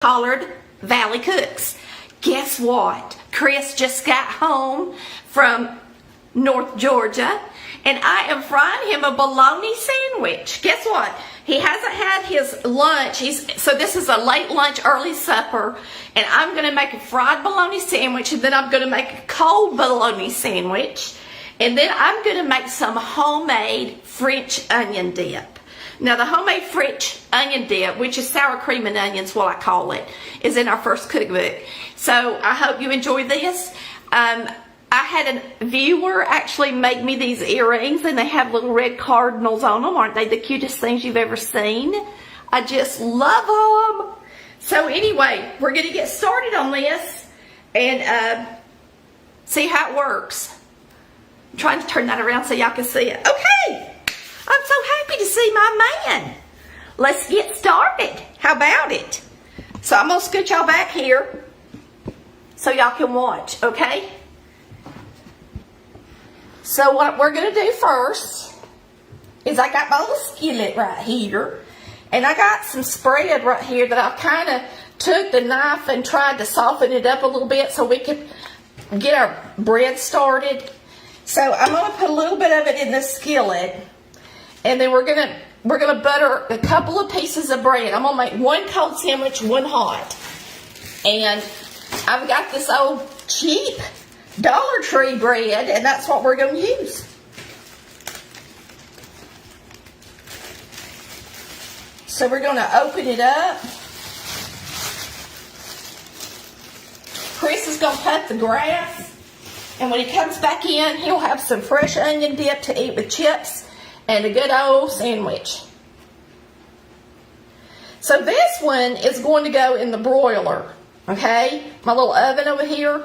Collared Valley Cooks. Guess what? Chris just got home from North Georgia and I am frying him a bologna sandwich. Guess what? He hasn't had his lunch. So this is a late lunch, early supper, and I'm going to make a fried bologna sandwich, and then I'm going to make a cold bologna sandwich, and then I'm going to make some homemade French onion dip. Now, the homemade French onion dip, which is sour cream and onions, what I call it, is in our first cookbook. So I hope you enjoy this. I had a viewer actually make me these earrings, and they have little red cardinals on them. Aren't they the cutest things you've ever seen? I just love them. So anyway, we're going to get started on this and see how it works. I'm trying to turn that around so y'all can see it. Okay. I'm so happy to see my man. Let's get started. How about it? So I'm going to scoot y'all back here so y'all can watch, okay? So what we're going to do first is I got my little skillet right here, and I got some spread right here that I kind of took the knife and tried to soften it up a little bit so we could get our bread started. So I'm going to put a little bit of it in this skillet. And then we're gonna butter a couple of pieces of bread. I'm gonna make one cold sandwich, one hot. And I've got this old cheap Dollar Tree bread, and that's what we're gonna use. So we're gonna open it up. Chris is gonna cut the grass, and when he comes back in, he'll have some fresh onion dip to eat with chips and a good old sandwich. So this one is going to go in the broiler, okay? My little oven over here.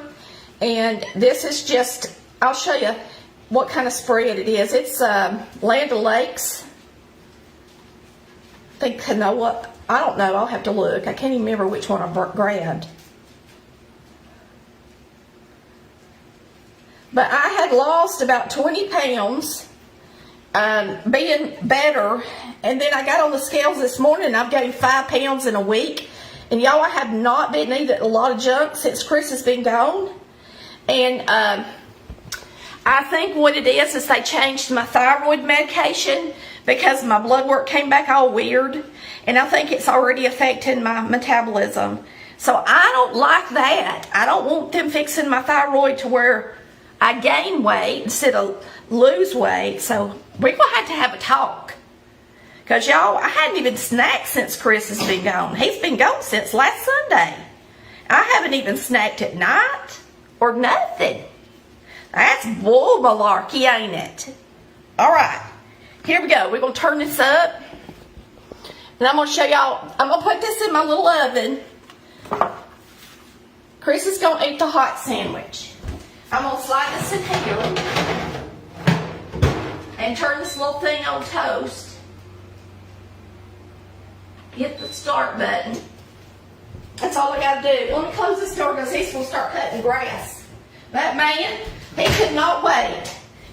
And this is just, I'll show you what kind of spread it is. It's Land O'Lakes. I think Canoa. I don't know. I'll have to look. I can't even remember which one I grabbed. But I had lost about 20 pounds. Being better, and then I got on the scales this morning and I've gained 5 pounds in a week, and y'all, I have not been eating a lot of junk since Chris has been gone. And I think what it is they changed my thyroid medication because my blood work came back all weird, and I think it's already affecting my metabolism. So I don't like that. I don't want them fixing my thyroid to where I gain weight instead of lose weight. So we're going to have a talk. Because, y'all, I hadn't even snacked since Chris has been gone. He's been gone since last Sunday. I haven't even snacked at night or nothing. That's bull malarkey, ain't it? All right. Here we go. We're going to turn this up. And I'm going to show y'all. I'm going to put this in my little oven. Chris is going to eat the hot sandwich. I'm going to slide this in here and turn this little thing on toast. Hit the start button. That's all I got to do. Let me close this door because he's going to start cutting grass. That man, he could not wait.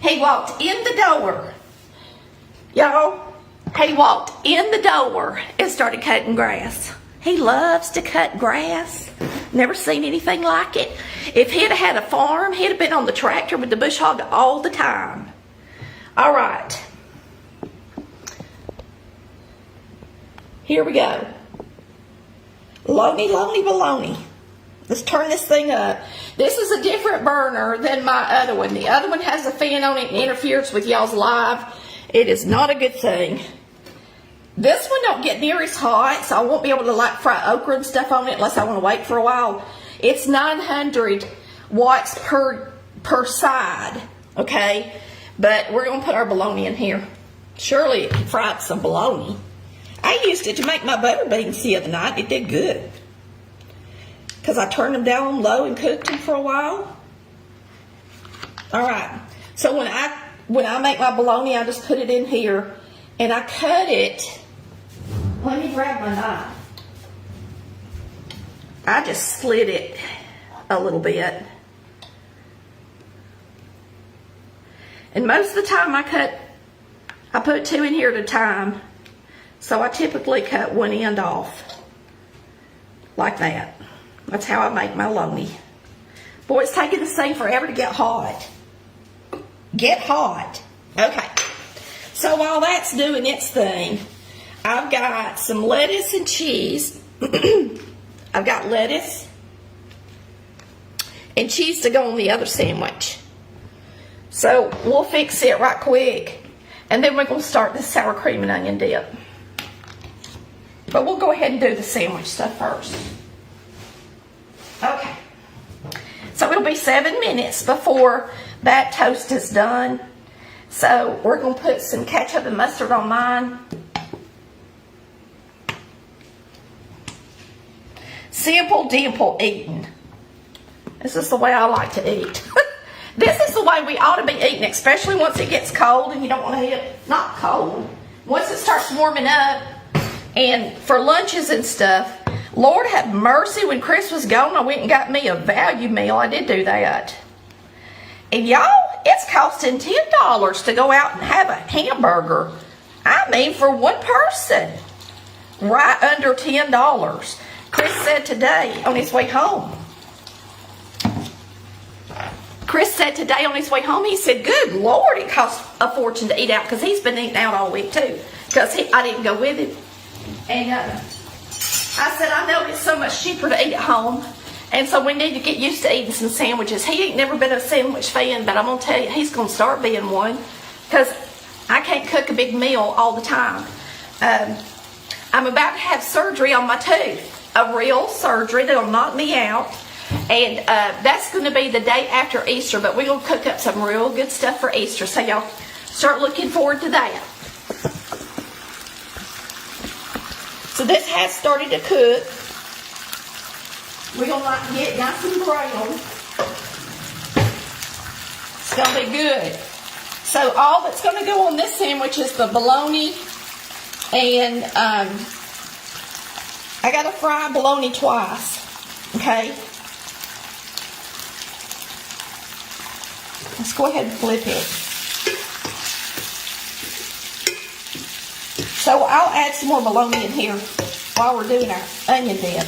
He walked in the door. Y'all, he walked in the door and started cutting grass. He loves to cut grass. Never seen anything like it. If he'd have had a farm, he'd have been on the tractor with the bush hog all the time. All right. Here we go. Lonely, lonely baloney. Let's turn this thing up. This is a different burner than my other one. The other one has a fan on it and interferes with y'all's live. It is not a good thing. This one don't get near as hot, so I won't be able to like fry okra and stuff on it unless I want to wait for a while. It's 900 watts per side, okay? But we're going to put our bologna in here. Surely it can fry up some bologna. I used it to make my butter beans the other night. It did good. Because I turned them down low and cooked them for a while. All right. So when I make my bologna, I just put it in here. And I cut it. Let me grab my knife. I just slit it a little bit. And most of the time I put 2 in here at a time. So I typically cut one end off. like that. That's how I make my bologna. Boy, it's taking this thing forever to get hot. Get hot. Okay. So while that's doing its thing, I've got some lettuce and cheese. I've got lettuce and cheese to go on the other sandwich. So we'll fix it right quick. And then we're going to start the sour cream and onion dip. But we'll go ahead and do the sandwich stuff first. Okay. So it'll be 7 minutes before that toast is done. So we're going to put some ketchup and mustard on mine. Simple, dimple eating. This is the way I like to eat. This is the way we ought to be eating, especially once it gets cold and you don't want to eat it. Not cold. Once it starts warming up and for lunches and stuff. Lord have mercy, when Chris was gone, I went and got me a value meal. I did do that. And y'all, it's costing $10 to go out and have a hamburger. I mean, for one person. Right under $10. Chris said today on his way home. Chris said today on his way home, he said, good Lord, it costs a fortune to eat out, because he's been eating out all week too. Because I didn't go with him. And I said, I know it's so much cheaper to eat at home. And so we need to get used to eating some sandwiches. He ain't never been a sandwich fan, but I'm going to tell you, he's going to start being one. Because I can't cook a big meal all the time. I'm about to have surgery on my tooth. A real surgery that'll knock me out. And that's going to be the day after Easter. But we're going to cook up some real good stuff for Easter. So y'all start looking forward to that. So this has started to cook. We're going to like to get nice and brown. It's going to be good. So all that's going to go on this sandwich is the bologna. And I got to fry bologna twice. Okay. Let's go ahead and flip it. So I'll add some more bologna in here while we're doing our onion dip.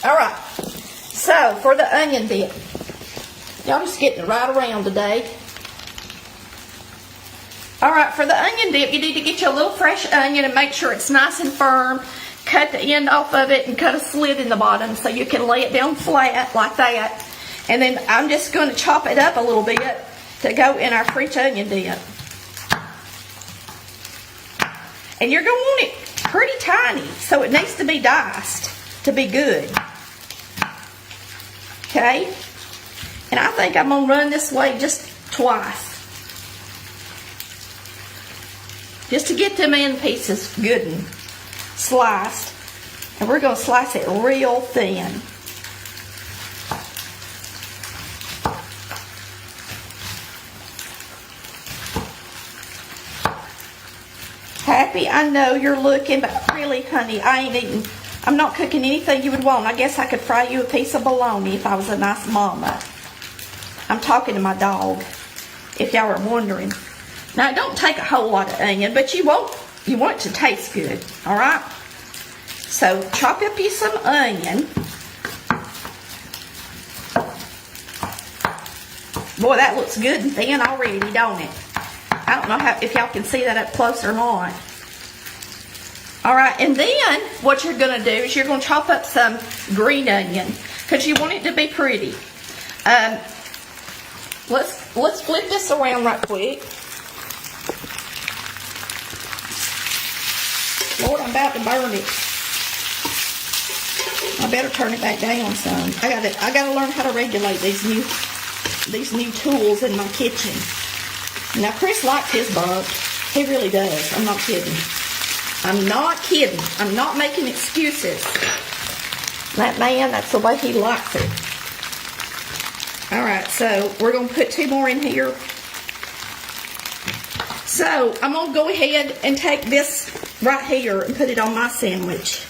Alright, so for the onion dip, y'all just getting it right around today. Alright, for the onion dip, you need to get you a little fresh onion and make sure it's nice and firm. Cut the end off of it and cut a slit in the bottom so you can lay it down flat like that. And then I'm just going to chop it up a little bit to go in our French onion dip. And you're going to want it pretty tiny, so it needs to be diced to be good. Okay? And I think I'm going to run this way just twice. Just to get them in pieces good and sliced. And we're going to slice it real thin. Happy, I know you're looking, but really, honey, I ain't eating. I'm not cooking anything you would want. I guess I could fry you a piece of bologna if I was a nice mama. I'm talking to my dog, if y'all are wondering. Now, it don't take a whole lot of onion, but you want it to taste good, all right? So, chop up you some onion. Boy, that looks good and thin already, don't it? I don't know if y'all can see that up close or not. Alright, and then what you're going to do is you're going to chop up some green onion because you want it to be pretty. Let's flip this around right quick. Lord, I'm about to burn it. I better turn it back down some. I gotta learn how to regulate these new tools in my kitchen. Now, Chris likes his burnt. He really does. I'm not kidding. I'm not kidding. I'm not making excuses. That man, that's the way he likes it. Alright, so we're going to put 2 more in here. So, I'm going to go ahead and take this right here and put it on my sandwich.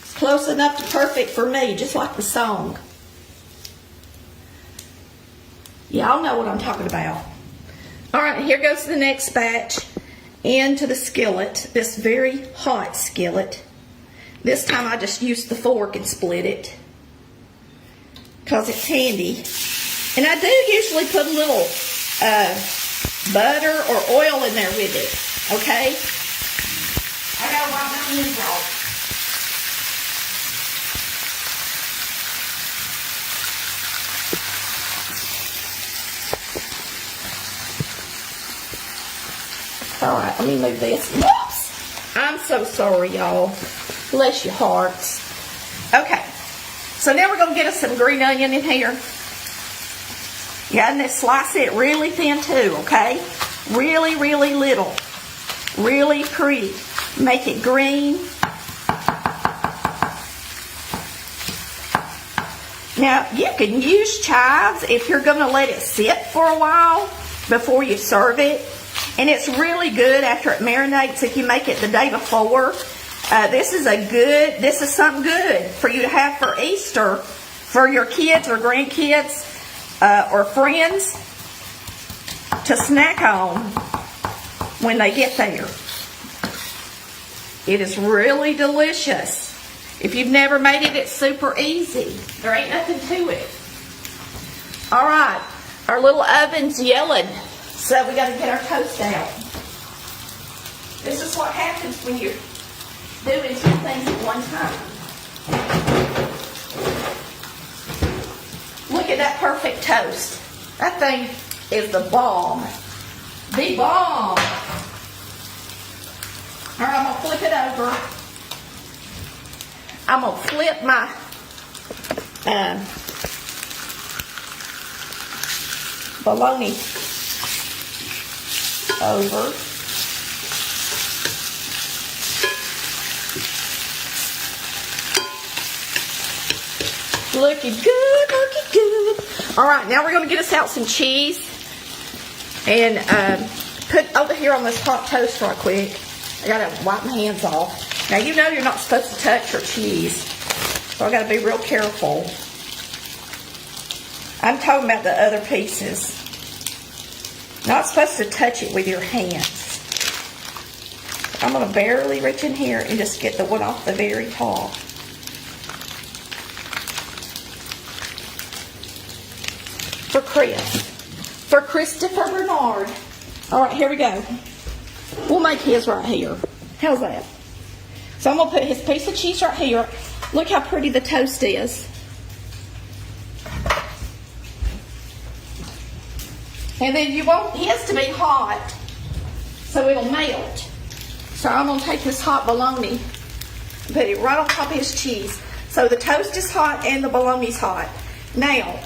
It's close enough to perfect for me, just like the song. Y'all know what I'm talking about. Alright, here goes the next batch. into the skillet, this very hot skillet. This time I just used the fork and split it because it's handy. And I do usually put a little butter or oil in there with it, okay? I gotta wipe my hands off. Alright, let me move this. Whoops! I'm so sorry, y'all. Bless your hearts. Okay, so now we're going to get us some green onion in here. Yeah, and then slice it really thin too, okay? Really, really little. Really pretty. Make it green. Now, you can use chives if you're going to let it sit for a while before you serve it. And it's really good after it marinates if you make it the day before. This is something good for you to have for Easter for your kids or grandkids or friends to snack on when they get there. It is really delicious. If you've never made it, it's super easy. There ain't nothing to it. All right, our little oven's yelling, so we got to get our toast out. This is what happens when you're doing two things at one time. Look at that perfect toast. That thing is the bomb. The bomb. All right, I'm going to flip it over. I'm going to flip my bologna over. Looking good, looking good. All right, now we're going to get us out some cheese and put over here on this hot toast right quick. I got to wipe my hands off. Now, you know you're not supposed to touch your cheese, so I got to be real careful. I'm talking about the other pieces. Not supposed to touch it with your hands. I'm going to barely reach in here and just get the one off the very top. For Chris. For Christopher Bernard. All right, here we go. We'll make his right here. How's that? So I'm going to put his piece of cheese right here. Look how pretty the toast is. And then you want his to be hot so it'll melt. So I'm going to take this hot bologna and put it right on top of his cheese. So the toast is hot and the bologna's hot. Now,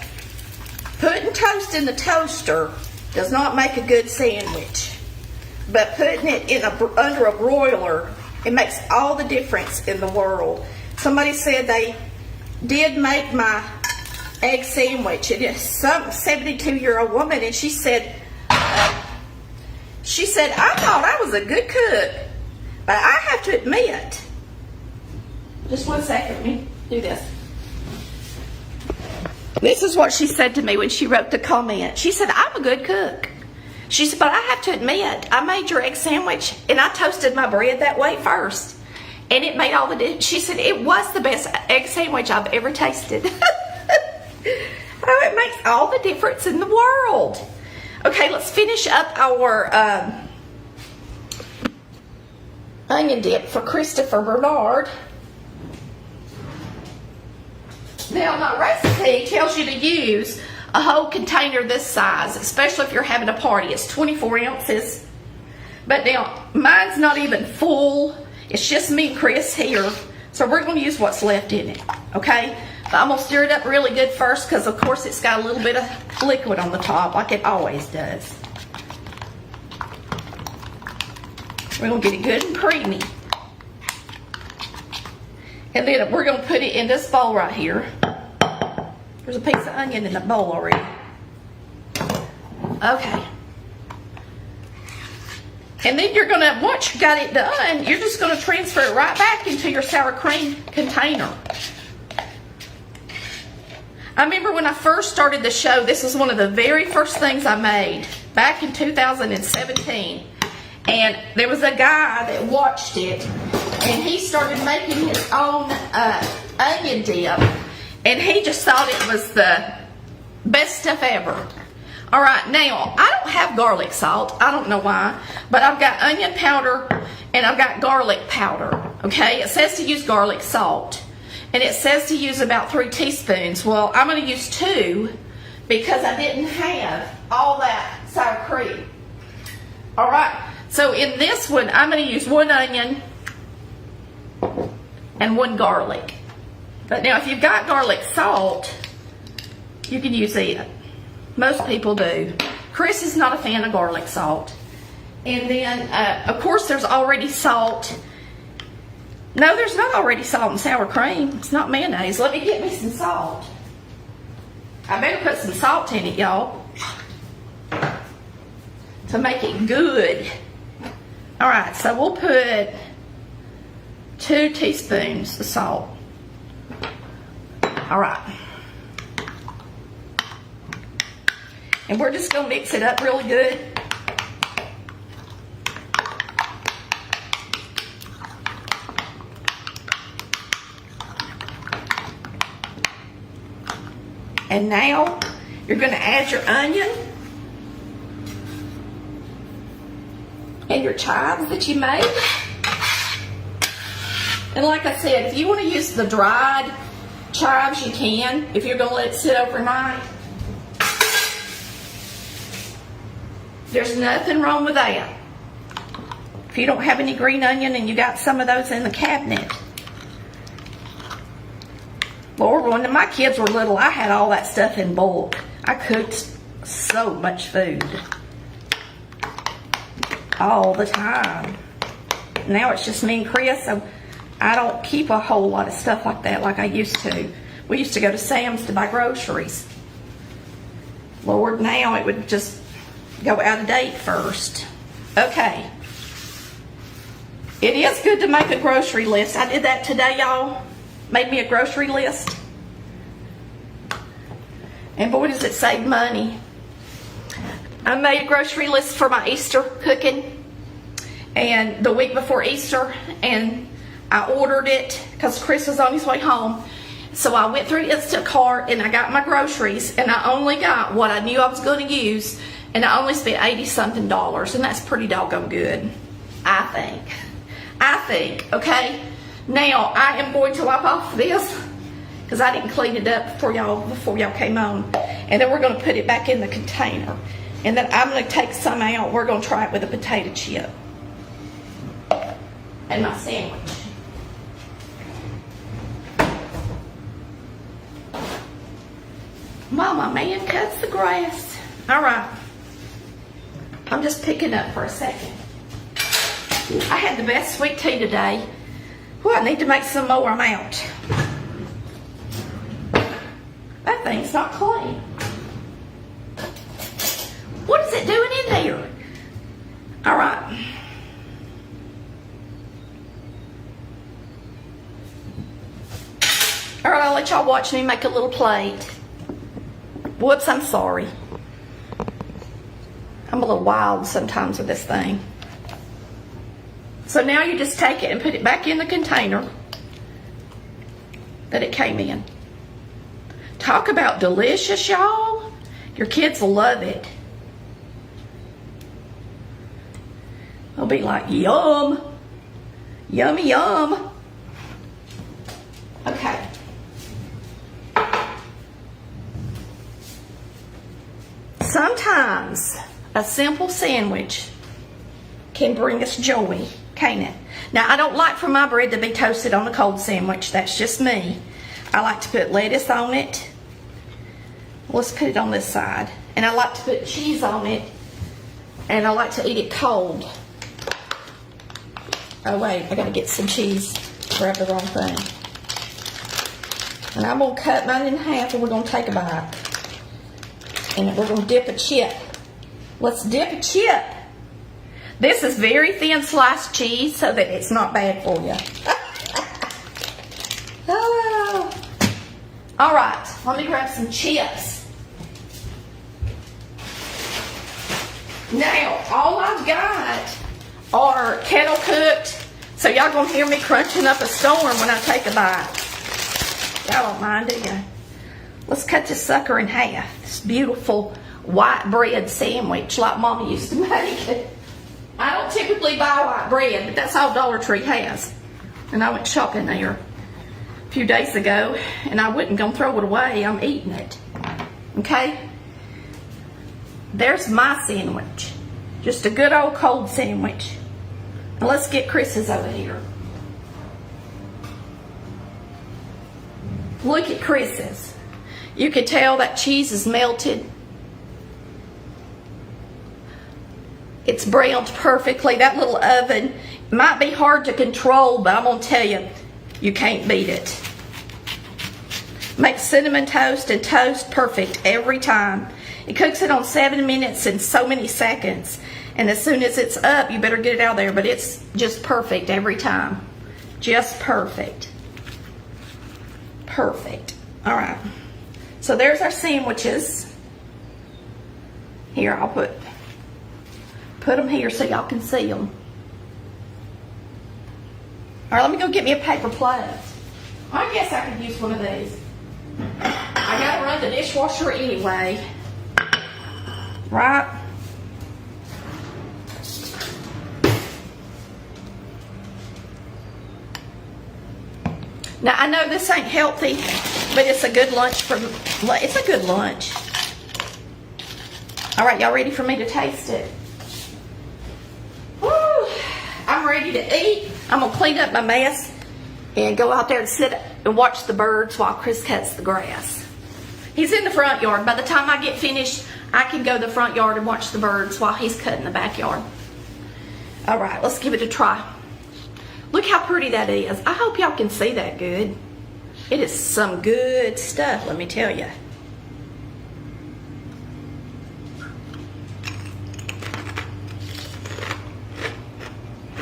putting toast in the toaster does not make a good sandwich. But putting it in under a broiler, it makes all the difference in the world. Somebody said they did make my egg sandwich. It is some 72-year-old woman, and she said, I thought I was a good cook, but I have to admit, just one second, let me do this. This is what she said to me when she wrote the comment. She said, I'm a good cook. She said, but I have to admit, I made your egg sandwich, and I toasted my bread that way first, and it made all the difference. She said, it was the best egg sandwich I've ever tasted. Oh, it makes all the difference in the world. Okay, let's finish up our onion dip for Christopher Bernard. Now, my recipe tells you to use a whole container this size, especially if you're having a party. It's 24 ounces. But now, mine's not even full. It's just me and Chris here. So we're going to use what's left in it, okay? But I'm going to stir it up really good first because, of course, it's got a little bit of liquid on the top like it always does. We're going to get it good and creamy. And then we're going to put it in this bowl right here. There's a piece of onion in the bowl already. Okay. And then you're going to, once you got it done, you're just going to transfer it right back into your sour cream container. I remember when I first started the show, this was one of the very first things I made back in 2017. And there was a guy that watched it, and he started making his own onion dip, and he just thought it was the best stuff ever. All right, now, I don't have garlic salt. I don't know why, but I've got onion powder and I've got garlic powder, okay? It says to use garlic salt, and it says to use about 3 teaspoons. Well, I'm going to use 2 because I didn't have all that sour cream. All right, so in this one, I'm going to use 1 onion and 1 garlic. But now, if you've got garlic salt, you can use it. Most people do. Chris is not a fan of garlic salt. And then, of course, there's already salt. No, there's not already salt in sour cream. It's not mayonnaise. Let me get me some salt. I better put some salt in it, y'all, to make it good. All right, so we'll put 2 teaspoons of salt. All right. And we're just going to mix it up really good. And now you're going to add your onion and your chives that you made. And like I said, if you want to use the dried chives, you can, if you're going to let it sit overnight. There's nothing wrong with that. If you don't have any green onion and you got some of those in the cabinet. Lord, when my kids were little, I had all that stuff in bulk. I cooked so much food. All the time. Now it's just me and Chris, so I don't keep a whole lot of stuff like that like I used to. We used to go to Sam's to buy groceries. Lord, now it would just go out of date first. Okay. It is good to make a grocery list. I did that today, y'all. Made me a grocery list. And boy, does it save money. I made a grocery list for my Easter cooking. And the week before Easter. And I ordered it because Chris was on his way home. So I went through Instacart and I got my groceries. And I only got what I knew I was going to use. And I only spent $80-something, and that's pretty doggone good, I think, okay? Now, I am going to wipe off this, because I didn't clean it up before y'all came on. And then we're going to put it back in the container. And then I'm going to take some out. We're going to try it with a potato chip. And my sandwich. While my man cuts the grass. All right. I'm just picking up for a second. I had the best sweet tea today. Well, I need to make some more. I'm out. That thing's not clean. What is it doing in there? All right. All right, I'll let y'all watch me make a little plate. Whoops, I'm sorry. I'm a little wild sometimes with this thing. So now you just take it and put it back in the container that it came in. Talk about delicious, y'all. Your kids will love it. They'll be like, yum. Yummy, yum. Okay. Sometimes a simple sandwich can bring us joy, can't it? Now, I don't like for my bread to be toasted on a cold sandwich. That's just me. I like to put lettuce on it. Let's put it on this side. And I like to put cheese on it. And I like to eat it cold. Oh, wait. I got to get some cheese. Grab the wrong thing. And I'm going to cut mine in half and we're going to take a bite. And we're going to dip a chip. Let's dip a chip. This is very thin sliced cheese so that it's not bad for you. Oh. All right, let me grab some chips. Now, all I've got are kettle cooked. So y'all gonna hear me crunching up a storm when I take a bite. Y'all don't mind, do you? Let's cut this sucker in half. This beautiful white bread sandwich like Mama used to make. I don't typically buy white bread, but that's all Dollar Tree has. And I went shopping there a few days ago, and I wasn't gonna throw it away. I'm eating it. Okay? There's my sandwich. Just a good old cold sandwich. Now let's get Chris's over here. Look at Chris's. You can tell that cheese is melted. It's browned perfectly. That little oven might be hard to control, but I'm gonna tell you, you can't beat it. Make cinnamon toast and toast perfect every time. It cooks it on 7 minutes and so many seconds. And as soon as it's up, you better get it out of there. But it's just perfect every time. Just perfect. Perfect. All right. So there's our sandwiches. Here, I'll put them here so y'all can see them. All right, let me go get me a paper plate. I guess I could use one of these. I gotta run the dishwasher anyway. Right? Now, I know this ain't healthy, but it's a good lunch it's a good lunch. All right, y'all ready for me to taste it? Woo! I'm ready to eat. I'm gonna clean up my mess and go out there and sit and watch the birds while Chris cuts the grass. He's in the front yard. By the time I get finished, I can go to the front yard and watch the birds while he's cutting the backyard. All right, let's give it a try. Look how pretty that is. I hope y'all can see that good. It is some good stuff, let me tell you.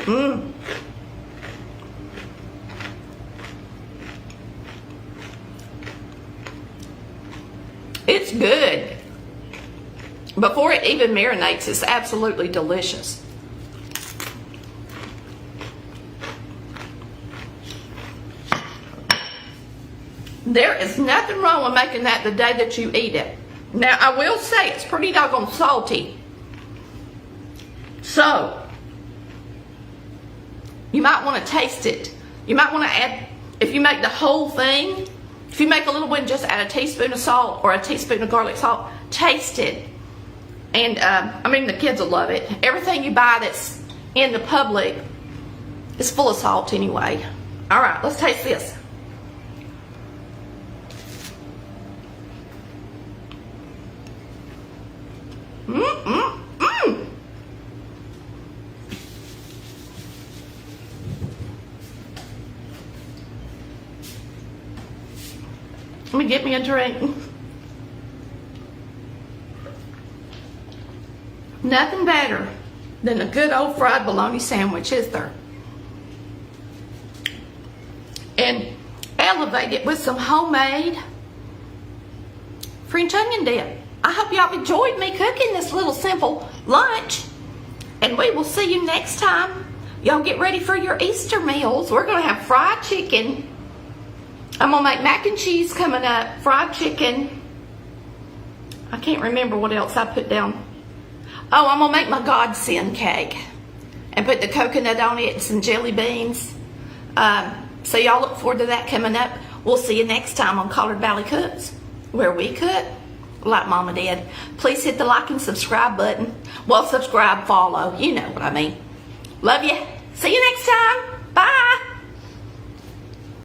Mmm. It's good. Before it even marinates, it's absolutely delicious. There is nothing wrong with making that the day that you eat it. Now, I will say it's pretty doggone salty. So, you might want to taste it. You might want to add, if you make the whole thing, if you make a little one, just add a teaspoon of salt or a teaspoon of garlic salt. Taste it. And, I mean, the kids will love it. Everything you buy that's in the public is full of salt anyway. All right, let's taste this. Let me get me a drink. Nothing better than a good old fried bologna sandwich, is there? And elevate it with some homemade French onion dip. I hope y'all enjoyed me cooking this little simple lunch. And we will see you next time. Y'all get ready for your Easter meals. We're going to have fried chicken. I'm going to make mac and cheese coming up. Fried chicken. I can't remember what else I put down. Oh, I'm going to make my godsend cake. And put the coconut on it and some jelly beans. So y'all look forward to that coming up. We'll see you next time on Collard Valley Cooks, where we cook like Mama did. Please hit the like and subscribe button. Well, subscribe, follow. You know what I mean. Love you. See you next time. Bye.